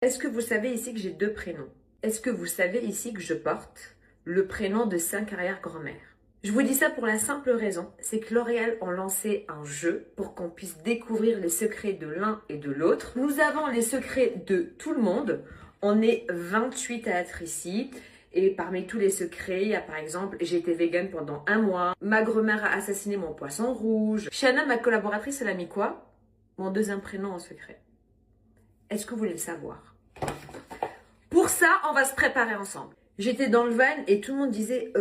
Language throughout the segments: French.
Est-ce que vous savez ici que j'ai 2 prénoms? Est-ce que vous savez ici que je porte le prénom de 5 arrière-grand-mères? Je vous dis ça pour la simple raison, c'est que L'Oréal ont lancé un jeu pour qu'on puisse découvrir les secrets de l'un et de l'autre. Nous avons les secrets de tout le monde. On est 28 à être ici. Et parmi tous les secrets, il y a par exemple, j'ai été végane pendant 1 mois. Ma grand-mère a assassiné mon poisson rouge. Shanna, ma collaboratrice, elle a mis quoi? Mon 2e prénom en secret. Est-ce que vous voulez le savoir? Pour ça, on va se préparer ensemble. J'étais dans le van et tout le monde disait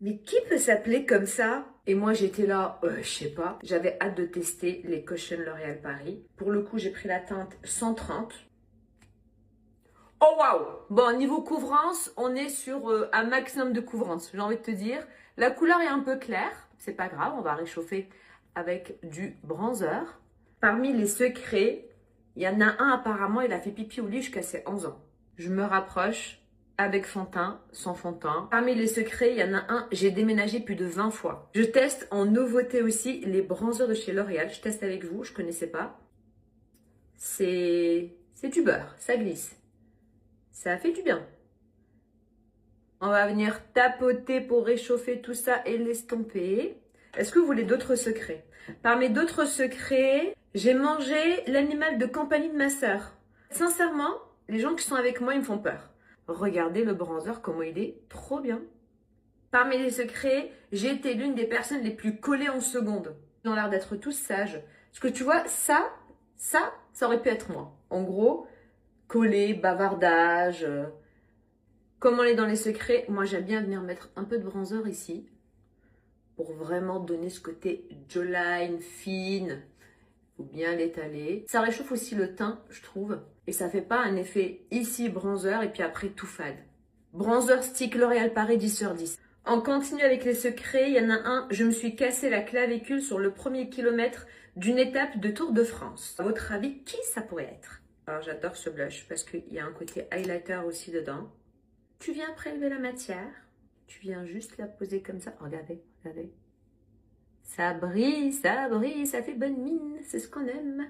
mais qui peut s'appeler comme ça? Et moi j'étais là, je sais pas. J'avais hâte de tester les Caution L'Oréal Paris. Pour le coup, j'ai pris la teinte 130. Oh waouh! Bon, niveau couvrance, on est sur un maximum de couvrance, j'ai envie de te dire. La couleur est un peu claire, c'est pas grave, on va réchauffer avec du bronzer. Parmi les secrets, il y en a un apparemment, il a fait pipi au lit jusqu'à ses 11 ans. Je me rapproche avec fond de teint, sans fond de teint. Parmi les secrets, il y en a un, j'ai déménagé plus de 20 fois. Je teste en nouveauté aussi les bronzers de chez L'Oréal. Je teste avec vous, je connaissais pas. C'est du beurre, ça glisse. Ça fait du bien. On va venir tapoter pour réchauffer tout ça et l'estomper. Est-ce que vous voulez d'autres secrets? Parmi d'autres secrets, j'ai mangé l'animal de compagnie de ma sœur. Sincèrement, les gens qui sont avec moi, ils me font peur. Regardez le bronzer, comment il est trop bien. Parmi les secrets, j'ai été l'une des personnes les plus collées en seconde. Ils ont l'air d'être tous sages. Parce que tu vois, ça aurait pu être moi. En gros, collé, bavardage. Comme on est dans les secrets, moi j'aime bien venir mettre un peu de bronzer ici. Pour vraiment donner ce côté jawline, fine. Faut bien l'étaler. Ça réchauffe aussi le teint, je trouve. Et ça fait pas un effet ici bronzer et puis après tout fade. Bronzer stick L'Oréal Paris 10 sur 10. On continue avec les secrets. Il y en a un, je me suis cassé la clavicule sur le 1er kilomètre d'une étape de Tour de France. À votre avis, qui ça pourrait être? Alors j'adore ce blush parce qu'il y a un côté highlighter aussi dedans. Tu viens prélever la matière. Tu viens juste la poser comme ça. Regardez, regardez. Ça brille, ça fait bonne mine, c'est ce qu'on aime.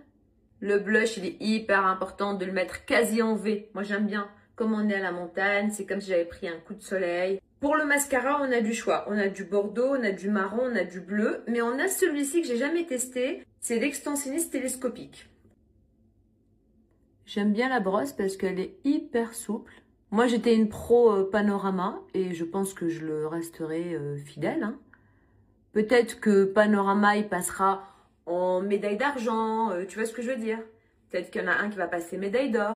Le blush, il est hyper important de le mettre quasi en V. Moi, j'aime bien. Comme on est à la montagne, c'est comme si j'avais pris un coup de soleil. Pour le mascara, on a du choix. On a du bordeaux, on a du marron, on a du bleu. Mais on a celui-ci que j'ai jamais testé. C'est l'extensionniste télescopique. J'aime bien la brosse parce qu'elle est hyper souple. Moi, j'étais une pro Panorama et je pense que je le resterai fidèle, hein. Peut-être que Panorama, il passera en médaille d'argent, tu vois ce que je veux dire? Peut-être qu'il y en a un qui va passer médaille d'or.